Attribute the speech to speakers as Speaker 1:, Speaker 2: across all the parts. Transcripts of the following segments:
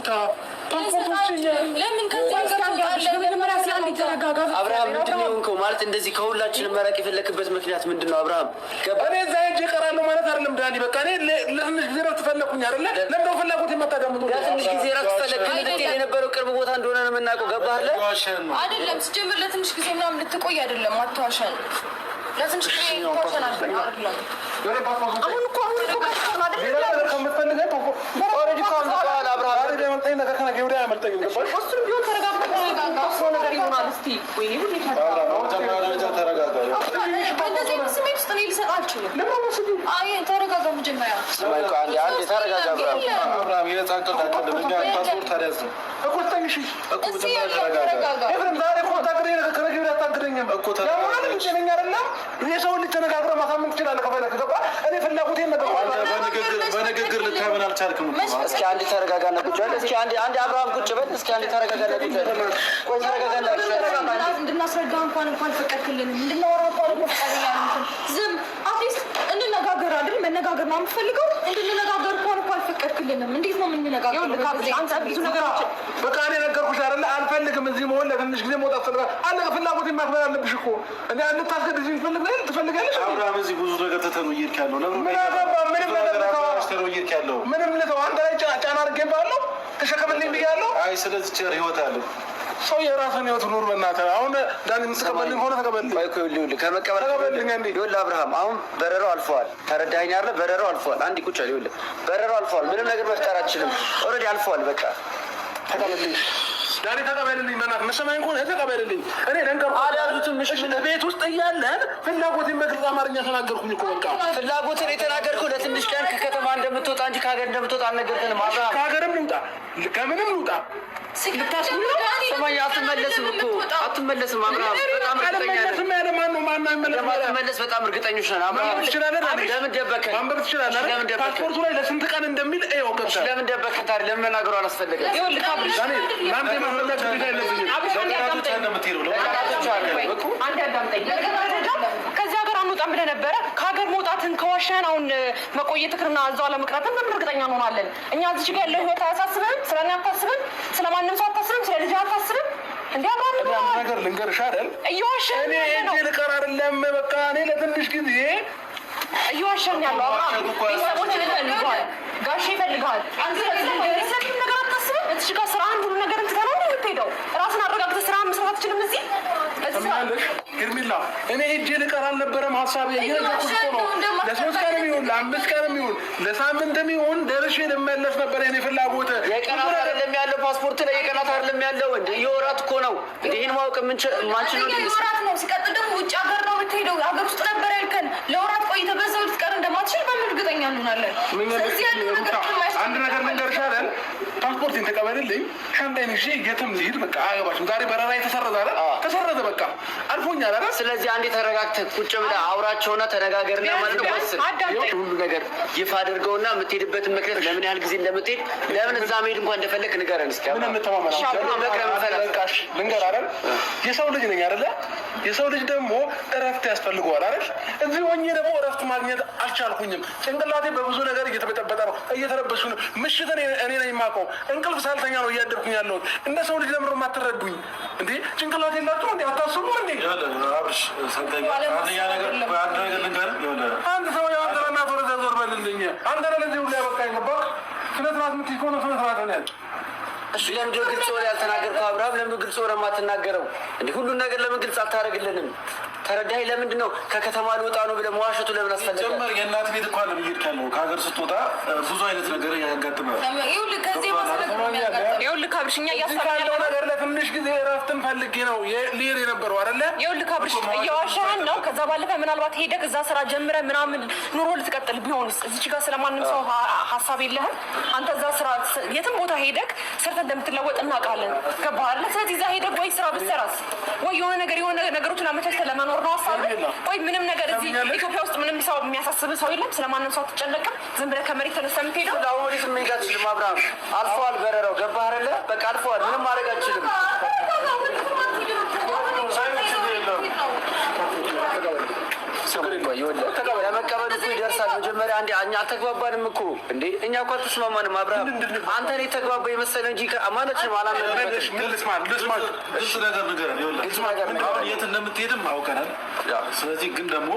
Speaker 1: ይቅርታ
Speaker 2: ለምን
Speaker 3: አብርሃም ምንድን ነው የሆንከው? ማለት እንደዚህ ከሁላችንም መራቅ የፈለክበት ምክንያት ምንድን ነው? አብርሃም
Speaker 1: እኔ እዛ ሄጄ እቀራለሁ ማለት አይደለም ዳኒ። በቃ እኔ ለትንሽ ጊዜ እረፍት ፈለኩኝ አይደለ? ለምንድነው ፍላጎት የማታዳምጡ?
Speaker 3: ለትንሽ ጊዜ እረፍት ፈለክ። የነበረው ቅርብ ቦታ እንደሆነ ነው የምናውቀው። ገባህ
Speaker 2: አይደለም? ሲጀምር ለትንሽ ጊዜ ምናምን ልትቆይ አይደለም። አትዋሸን። ለትንሽ ጊዜ ተዋሸን አይደለም። አሁን እኮ
Speaker 1: በንግግር ልታምን አልቻልክም።
Speaker 3: እስኪ አንድ ተረጋጋና ቁጭ በል። እስኪ አንድ አብርሃም ቁጭ በል። እስኪ አንድ ተረጋጋና ቁጭ በል። ቆይ ተረጋጋና ቁጭ በል።
Speaker 2: እንድናስረዳ እንኳን ፈቀድክልን። እንድናወራ እንኳን ፈቃደኛ ነን። ዝም አትሊስት እንነጋገር አይደል? መነጋገር ነው የምትፈልገው። እንድንነጋገር እንኳን ፈቀድክልንም። እንዴት ነው የምንነጋገረው? አንተ ብዙ ነገሮች
Speaker 1: በቃ እኔ ነገርኩሽ አይደል? አልፈልግም እዚህ መሆን። ለትንሽ ጊዜ መውጣት ፈልጋለሁ። አለ ፍላጎት ማክበር አለብሽ እኮ። እኔ አንተ ታስገድጂ ትፈልጋለሽ?
Speaker 4: አብርሃም እዚህ ብዙ ነገር ተተኑ እየሄድካለሁ። ለምን
Speaker 1: ምንም ልተው አንተ ላይ ጫና አድርጌብሃለሁ። ተሸከምልኝ ብያለሁ።
Speaker 4: አይ ስለዚህ ቸር ህይወት አለ።
Speaker 1: ሰው የራስን ህይወት ኑር። በእናትህ አሁን ዳኒ የምትቀበልኝ ሆነ ተቀበልኝ።
Speaker 3: ከመቀበል ተቀበልኝ። ይኸውልህ አብርሃም አሁን በረራው አልፈዋል። ተረዳኸኝ አይደለ? በረራው አልፈዋል። አንድ ቁጭ አለ። ይኸውልህ በረራው አልፈዋል። ምንም ነገር መፍጠር አትችልም። ኦልሬዲ አልፈዋል። በቃ
Speaker 1: ተቀበልኝ ዳኒ፣ ተቀበልልኝ። በእናትህ መሰማኝ ከሆነ ተቀበልልኝ። እኔ ደንቀር
Speaker 3: አዳርቱን ምሽት
Speaker 1: ቤት ውስጥ እያለን ፍላጎቴን በግልጽ አማርኛ ተናገርኩኝ እኮ። በቃ
Speaker 3: ፍላጎትን የተናገርኩህ ለትንሽ ቀን ከከተማ እንደምትወጣ እንጂ ከሀገር እንደምትወጣ አልነገርክንም። አብርሃም
Speaker 1: ከሀገርም ልውጣ ከምንም ልውጣ
Speaker 3: ሰማኝ። አትመለስም እኮ አትመለስም። አብርሃም በጣም እርግጠኛ ነን። በጣም እርግጠኞች ነን። አብርሃም ለምን ደበከን?
Speaker 1: ማንበብ ትችላለህ። ፓስፖርቱ ላይ ለስንት ቀን እንደሚል
Speaker 3: ለምን ደበከን? ታዲያ ለምን መናገሩ አላስፈለገም?
Speaker 2: ከዚህ ሀገር አንወጣም ብለህ ነበረ። ከሀገር መውጣትን ከዋሸን አሁን መቆየትክና እዛው አለመቅረትን በምን እርግጠኛ እንሆናለን? እኛ እዚህ ጋር ያለው ህይወት አያሳስብህም? ስለ እኔ አታስብም? ስለማንም ሰው አታስብም? ስለ ልጅ አታስብም? እንዴ አብራም
Speaker 1: ነገር ልንገርሽ አይደል?
Speaker 2: እየዋሸን
Speaker 1: እኔ እንዴ ልቀር አይደለም። በቃ እኔ ለትንሽ ጊዜ
Speaker 2: እየዋሸን ያለው አብራም ቤተሰቦች ይፈልጋል፣ ጋሼ ይፈልጋል። አንተ ስለዚህ ነገር አታስብም? እዚህ ጋር ስራ አንዱ ነገር እንትታ ነው የምትሄደው። ራስን አረጋግተህ ስራ መስራት አትችልም? እዚህ
Speaker 1: ግርሚላ እኔ ሄጄ ልቀር አልነበረም ሀሳቤ። እየነገርኩሽ እኮ ነው። ለሶስት ቀንም ይሁን ለአምስት ቀንም ይሁን ለሳምንትም ይሁን ደርሼ ልመለስ ነበር የኔ ፍላጎት።
Speaker 3: የቀናት አይደለም ያለው ፓስፖርት ላይ የቀናት አይደለም ያለው እንደ የወራት እኮ ነው። ይሄን ማወቅ ማንችል ነው።
Speaker 2: የወራት ነው። ሲቀጥል ደግሞ ውጭ ሀገር ነው የምትሄደው። ሀገር ውስጥ ነበር ያልከን። ለወራት ቆይተህ በዛው ልትቀር እንደማትችል በምን እርግጠኛ እንሆናለን?
Speaker 1: አንድ ነገር ልንገርሽ አይደል? ፓስፖርቴን ተቀበልልኝ። ሻንጣዬን ይዤ የትም ልሂድ። በቃ አያገባሽም። ዛሬ በረራ የተሰረዘ አይደል? ተሰረዘ። በቃ አልፎኛል አይደል?
Speaker 3: ስለዚህ አንዴ ተረጋግተህ ቁጭ ብለህ አውራቸውና ተነጋገርና ማለት ነው። ሁሉ ነገር ይፋ አድርገውና የምትሄድበትን ምክንያት ለምን ያህል ጊዜ እንደምትሄድ ለምን እዛ መሄድ እንኳን እንደፈለክ ንገረን እስኪ።
Speaker 1: ምን ልንገር አይደል? የሰው ልጅ ነኝ አይደለ? የሰው ልጅ ደግሞ እረፍት ያስፈልገዋል አይደል? እዚህ ሆኜ ደግሞ እረፍት ማግኘት አልቻልኩኝም። ጭንቅላቴ በብዙ ነገር እየተበጠበጠ ነው፣ እየተረበሹ ነው። ምሽትን እኔ ነኝ የማውቀው። እንቅልፍ ሳልተኛ ነው እያደርኩኝ ያለሁት። እንደ ሰው ልጅ ለምሮ የማትረዱኝ እንዴ? ጭንቅላቴ የላችሁም እንዴ? አታስቡም እንዴ? አንድ ሰው የአንተና ወደዛ ዞር በልልኝ። አንተ ለዚህ ሁሉ ያበቃኝ ገባህ? ስነስርዓት የምትይዝ ከሆነ ስነስርዓት ነው ያለ።
Speaker 3: እሺ ለምንድን ነው ግልጽ ወሬ ያልተናገርከው አብርሃም? ለምን ግልጽ ወሬ የማትናገረው? እንዴ ሁሉን ነገር ለምን ግልጽ አታደርግልንም? ተረዳኸኝ? ለምንድን ነው ከከተማ ልወጣ ነው ብለህ መዋሸቱ ለምን አስፈለገ?
Speaker 4: ጀመር የእናት ቤት እንኳን ለምይድ ካለው ከሀገር ስትወጣ ብዙ አይነት ነገር ያጋጥማል።
Speaker 2: ይኸውልህ ከዚህ ይኸውልህ ካብርሽኛ
Speaker 1: ያለው ነገር ለትንሽ ጊዜ እረፍትን ፈልጌ ነው ልሄድ የነበረው አይደለ?
Speaker 2: ይኸውልህ ካብርሽ እየዋሸህን ነው። ከዛ ባለፈ ምናልባት ሄደህ እዛ ስራ ጀምረህ ምናምን ኑሮ ልትቀጥል ቢሆንስ? እዚች ጋር ስለማንም ሰው ሀሳብ የለህም አንተ። እዛ ስራ የትም ቦታ ሄደህ ሰርተህ እንደምትለወጥ እናውቃለን። ገባህ? ስለዚህ እዛ ሄደህ ወይ ስራ ብትሰራስ ወይ የሆነ ነገሮችን አመቻችተህ ለመኖር ነው ሀሳብ ወይ ምንም ነገር እዚህ ኢትዮጵያ ውስጥ ምንም ሰው የሚያሳስብ ሰው የለም። ስለማንም ሰው አትጨነቅም። ዝም ብለህ ከመሬት ተነስተህ የምትሄደው
Speaker 3: አሁን ስሜት አትችልም። አብርሃም አልፈዋል በረራው። ገባህ አይደለ? በቃ አልፈዋል። ምንም ማድረግ አትችልም። ለመቀበል እኮ ይደርሳል። መጀመሪያ አልተግባባንም እኮ እንዴ? እኛ እኮ አልተስማማንም። አብርሃም አንተ እኔ ተግባባ የመሰለ እንጂ ማለት ነው
Speaker 4: የት እንደምትሄድም አውቀናል። ስለዚህ ግን ደግሞ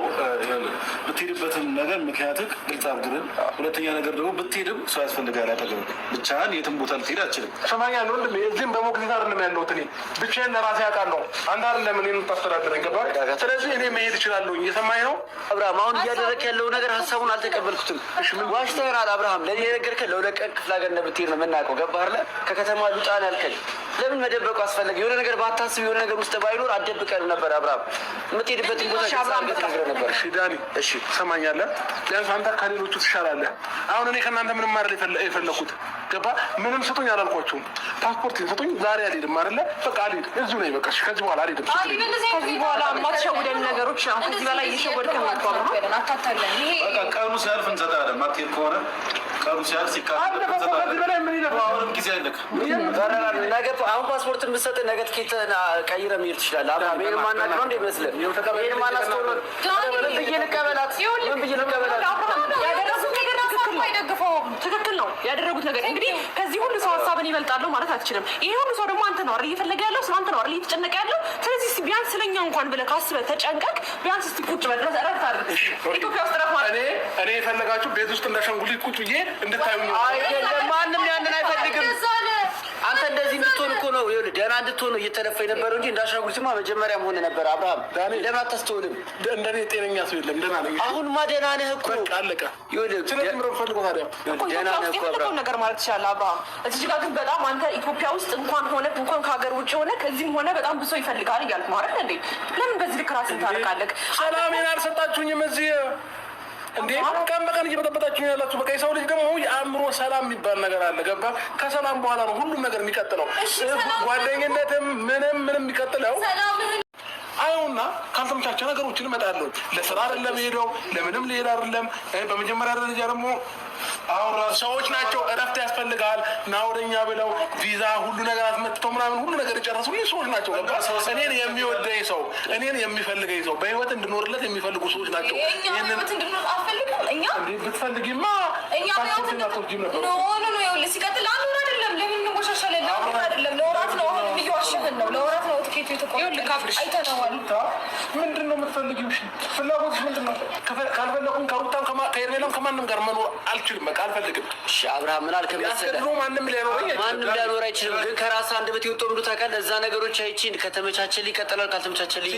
Speaker 4: ብትሄድበትን ነገር ምክንያትህ ግልጽ አድርግልን። ሁለተኛ ነገር ደግሞ ብትሄድም ሰው ያስፈልጋል። አጠገብህ ብቻህን የትም ቦታ ልትሄድ አችልም።
Speaker 1: ሰማኛል ወንድሜ፣ እዚህም በሞግዚት አይደለም ያለሁት እኔ ብቻዬን ለራሴ አውቃለሁ። አንተ አይደለም እኔን የምታስተዳድረኝ ገባህ? ስለዚህ እኔ መሄድ እችላለሁ። እየሰማኝ ነው
Speaker 3: አብርሃም? አሁን እያደረክ ያለው ነገር ሀሳቡን አልተቀበልኩትም። ዋሽተኸናል አብርሃም። ለእኔ የነገርከን ለሁለት ቀን ክፍለ ሀገር እንደምትሄድ ነው የምናውቀው። ገባህ አይደለ? ከከተማ ልውጣ ነው ያልከን። ለምን መደበቁ አስፈለገ? የሆነ ነገር ባታስብ የሆነ ነገር ውስጥ ባይኖር አትደብቀንም ነበር አብርሃም። የምትሄድበትን ቦታ ነግረህ ነበር።
Speaker 1: እሺ ዳኒ፣ እሺ ትሰማኛለህ? ቢያንስ አንተ ከሌሎቹ ትሻላለህ። አሁን እኔ ከእናንተ ምንም ማድረግ የፈለኩት ገባህ? ምንም ስጡኝ አላልኳችሁም። ፓስፖርቴን ስጡኝ። ዛሬ አልሄድም አይደለ? በቃ አልሄድም፣ እዚሁ ነኝ። በቃ ከዚህ በኋላ አልሄድም።
Speaker 2: ከዚህ በኋላ የማትሸውደን ነገሮች ነው። ከዚህ በላይ እየሸወድከን አታታለን።
Speaker 4: ቀኑ ሲያልፍ እንሰጣለን። ማትሄድ ከሆነ ቀኑ ሲያልፍ ጊዜ አይለቅ።
Speaker 3: አሁን ፓስፖርት የምትሰጥ ነገ ትኬትህን ቀይረህ መሄድ ትችላለህ። አብርሃም ይሄን ማናውቅ ነው እንደ ይመስልህ? ይሄን ማናስተውሎ ምን ብዬ ልቀበላት?
Speaker 2: ትክክል ነው ያደረጉት ነገር። እንግዲህ ከዚህ ሁሉ ሰው ሀሳብን ይበልጣሉ ማለት አትችልም። ይሄ ሁሉ ሰው ደግሞ አንተ ነው አይደል እየፈለገ ያለው፣ ስለ አንተ ነው አይደል እየተጨነቀ ያለው። ስለዚህ ቢያንስ ስለኛ እንኳን ብለህ ካስበህ ተጨንቀቅ። ቢያንስ እስቲ ቁጭ በድረስ እረፍት አድርግ። ኢትዮጵያ ውስጥ ረፍ ማለት
Speaker 1: እኔ የፈለጋችሁ ቤት ውስጥ እንዳሸንጉሊት ቁጭ ብዬ እንድታዩኝ
Speaker 3: አይደለም። ማንም ያንን አይፈልግም። አንተ እንደዚህ እንድትሆን እኮ ነው ደህና እንድትሆን እየተለፋ የነበረው እንጂ እንዳሻጉልትማ መጀመሪያም ሆነ ነበር። አብርሃም ለምን አታስተውልም?
Speaker 1: እንደኔ ጤነኛ ሰው የለም። ደህና ነኝ።
Speaker 3: አሁንማ ደህና ነህ እኮ
Speaker 1: አለቀ። ስለዚህ ምረው ፈልጎ ታዲያ
Speaker 3: ደህና ነህ እኮ አብርሃም።
Speaker 2: ነገር ማለት ትችላለህ አብርሃም። እዚህ ጋር ግን በጣም አንተ ኢትዮጵያ ውስጥ እንኳን ከሀገር ውጭ ሆነ ከዚህም ሆነ በጣም ብዙ ይፈልጋል እያልክ ነው አይደል እንዴ? ለምን በዚህ ልክ ራስን ታርቃለህ?
Speaker 1: ሰላሜን አልሰጣችሁኝም እዚህ እንዴ? ቀን በቀን እየበጠበጣችሁ ያላችሁ። በቃ የሰው ልጅ ደግሞ የአእምሮ ሰላም የሚባል ነገር አለ። ገባ? ከሰላም በኋላ ነው ሁሉም ነገር የሚቀጥለው። ጓደኝነትም ምንም የሚቀጥለው አይውና ካልተመቻቸ ነገሮችን እመጣለሁ። ለስራ አይደለም ሄደው ለምንም ሊሄድ አይደለም። በመጀመሪያ ደረጃ ደግሞ አሁን ሰዎች ናቸው እረፍት ያስፈልጋል ና ወደኛ ብለው ቪዛ ሁሉ ነገር አስመጥተው ምናምን ሁሉ ነገር የጨረሱ ሰዎች ናቸው። እኔን የሚወደኝ ሰው፣ እኔን የሚፈልገኝ ሰው፣ በህይወት እንድኖርለት የሚፈልጉ ሰዎች ናቸው። ብትፈልጊማ
Speaker 2: ሲቀጥል አንድ አይደለም። ለምን እንወሻሻለን? አይደለም ለወራት ነው። አሁን እየዋሸህን ነው። ለወራት ነው ትኬቱ የተቆረጠው። አይተነዋል።
Speaker 1: ምንድን ነው የምትፈልጊው? ፍላጎትሽ ምንድን ነው? ካልፈለኩም ከሩታም ከኤርሜላም ከማንም ጋር መኖር አልችልም። በቃ አልፈልግም።
Speaker 3: እሺ አብርሃም ምን አልክ መሰለህ?
Speaker 1: ማንም
Speaker 3: ሊያኖር አይችልም። ግን ከራስህ አንደበት የወጣው ምንድን ታውቃለህ? እዛ ነገሮች አይቺን ከተመቻቸልህ ይቀጥላል፣ ካልተመቻቸልህ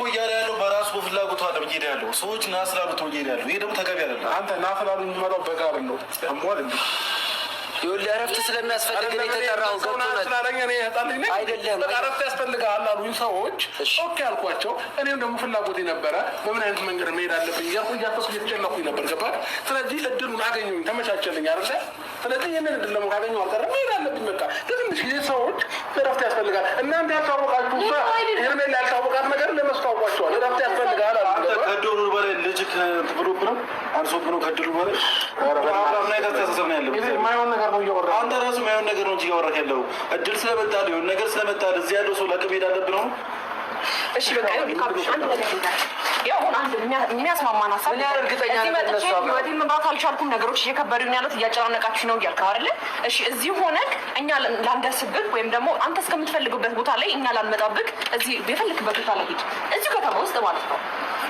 Speaker 4: እያለ ያለው በራሱ በፍላጎቱ አለ እየሄደ ያለው ሰዎች ና ስላሉት እየሄደ ያለው ይሄ ደግሞ ተገቢ አይደለም።
Speaker 1: አንተ ና ስላሉ የሚመጣው በጋር ነው ሟል እንዴ?
Speaker 3: ይኸውልህ እረፍት ስለሚያስፈልግ ነው የተጠራኸው። ገብቶሃል አይደለም?
Speaker 1: በቃ እረፍት ያስፈልጋል አሉኝ ሰዎች። ኦኬ አልኳቸው። እኔም ደግሞ ፍላጎት ነበረ በምን አይነት መንገድ መሄድ አለብኝ እያልኩ እያሰብኩ እየተጨነኩኝ ነበር። ገባህ? ስለዚህ እድሉን አገኘሁኝ፣ ተመቻቸልኝ አይደለ? ስለዚህ ይህንን እድል ደግሞ ካገኘሁ አልቀረም መሄድ አለብኝ። በቃ ለትንሽ ጊዜ ሰዎች እረፍት ያስፈልጋል። እናንተ ያልታወቃችሁ ሄርሜላ ያልታወቃት ነገር ለነሱ ታውቋቸዋል። እረፍት ያስፈልጋል አሉ።
Speaker 4: ከድሉ በላይ ልጅ ትብሎብ ነው አንሶብ ነው። ከድሉ በላይ ተሳሰብ ነው ያለው።
Speaker 1: የማይሆን ነገር ነው እያወራ
Speaker 4: አንተ ራሱ የማይሆን ነገር ነው እንጂ እያወራህ ያለው እድል ስለመጣልህ የሆነ ነገር ስለመጣልህ እዚህ ያለው ሰው ለቅም ሄድ አለብህ ነው።
Speaker 2: እሺ በቃ አንድ የሚያስማማን ሀሳብ እዚህ መጥቼ ህይወቴን መምራት አልቻልኩም፣ ነገሮች እየከበዱኝ ያሉት እያጨናነቃችሁ ነው እያልክ አይደለ? እሺ እዚህ ሆነህ እኛ ላንደርስብህ ወይም ደግሞ አንተ እስከምትፈልግበት ቦታ ላይ እኛ ላንመጣብህ፣ እዚህ የፈለክበት ቦታ ላይ ሂድ፣ እዚሁ ከተማ ውስጥ ማለት ነው።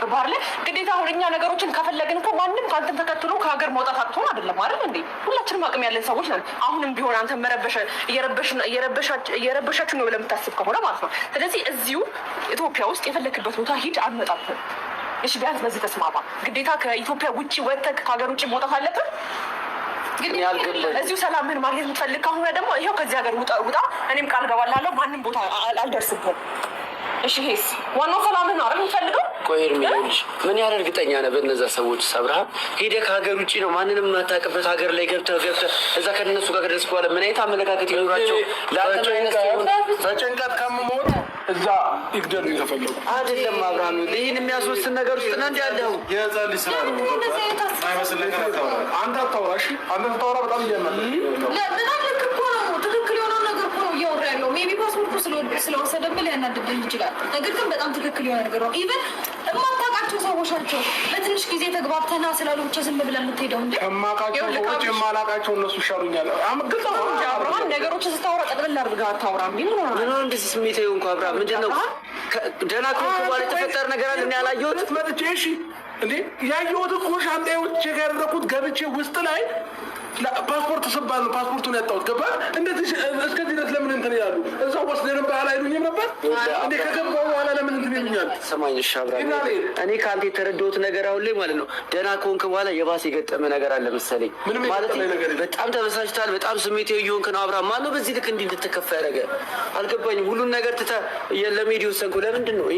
Speaker 2: ባህር ላይ ግዴታ አሁን እኛ ነገሮችን ከፈለግን እኮ ማንም ከአንተን ተከትሎ ከሀገር መውጣት አትሆን አይደለም አይደል እንዴ? ሁላችንም አቅም ያለን ሰዎች ነን። አሁንም ቢሆን አንተ እየረበሻችሁ ነው ብለህ የምታስብ ከሆነ ማለት ነው። ስለዚህ እዚሁ ኢትዮጵያ ውስጥ የፈለክበት ቦታ ሂድ፣ አንመጣብህም። እሺ ቢያንስ በዚህ ተስማማ። ግዴታ ከኢትዮጵያ ውጭ ወጥተህ ከሀገር ውጭ መውጣት አለብን። እዚሁ ሰላምህን ማግኘት የምትፈልግ ከሆነ ደግሞ ይኸው ከዚህ ሀገር ውጣ። እኔም ቃል ገባልሃለሁ ማንም ቦታ አልደርስብህም። እሺ ሄስ ዋናው ሰላምህን ነው አይደል የምትፈልገው?
Speaker 3: ቆይ ኤርሜላሽ ምን ያህል እርግጠኛ ነህ በእነዛ ሰዎች? አብርሃም ሄደህ ከሀገር ውጭ ነው ማንንም የማታውቅበት ሀገር ላይ ገብተህ እዛ ከእነሱ ጋር ከደረስክ በኋላ ምን አይነት አመለካከት ይኖራቸው?
Speaker 1: በጭንቀት ከምሞት እዛ ይግደሉኝ ከፈለጉ
Speaker 3: አይደለም አብርሃም። ይህን የሚያስወስን ነገር ውስጥ ነው እንዲ ያለው
Speaker 4: የህፃን ልጅ ስራ ነው አይመስል ነገር አታውራ።
Speaker 1: አንተ አታውራ። እሺ አንተ ስታወራ በጣም እያመለ
Speaker 5: በጣም ልክ እኮ ነው። ትክክል የሆነውን ነገር እኮ ነው እያወራ ያለው። ሜቢ ፓስፖርቱ ስለወሰደብህ ሊያናድብህ ይችላል። ነገር ግን በጣም ትክክል የሆነ ነገር ነው። ኢቨን የማታውቃቸው የማውቃቸው ሰዎች ናቸው። ለትንሽ ጊዜ ተግባብተና ስላሉ ብቻ ዝም ብለን የምትሄደው እንዴ?
Speaker 1: ከማውቃቸው ሰዎች የማላውቃቸው እነሱ ይሻሉኛል። ግልጽ ነው
Speaker 2: አብርሃም። ነገሮችን ስታወራ ጠቅልል አድርገህ አታውራ። ምን ሆነ
Speaker 3: እንደዚህ ስሜታዊ እንኳ አብርሃም ምንድን ነው? ደህና ከሆንክ በኋላ የተፈጠረ ነገር አለ። እኔ ያላየሁት
Speaker 1: መጥቼ እሺ እንዴ ያየሁት እኮ ሻንጣዬ ያደረኩት ገብቼ ውስጥ ላይ ፓስፖርት ስባል ነው ፓስፖርቱን ያጣሁት። ገባ እንደዚህ እስከዚህ ድረስ ለምን እንትን ይላሉ? እዛው ወስደን ባህል አይሉኝም ነበር እንዴ? ከገባሁ በኋላ ለምን እንትን ይሉኛል?
Speaker 3: ሰማኝ። እሺ አብርሃም፣ እኔ ከአንተ የተረዳሁት ነገር አሁን ላይ ማለት ነው ደህና ከሆንክ በኋላ የባሰ የገጠመ ነገር አለ መሰለኝ። ማለት በጣም ተበሳጭታል፣ በጣም ስሜታዊ እየሆንክ ነው አብርሃም። ማነው በዚህ ልክ እንዲህ እንድትከፋ ያደረገ? አልገባኝም። ሁሉን ነገር ትተህ ለመሄድ የወሰንከው ለምንድን ነው?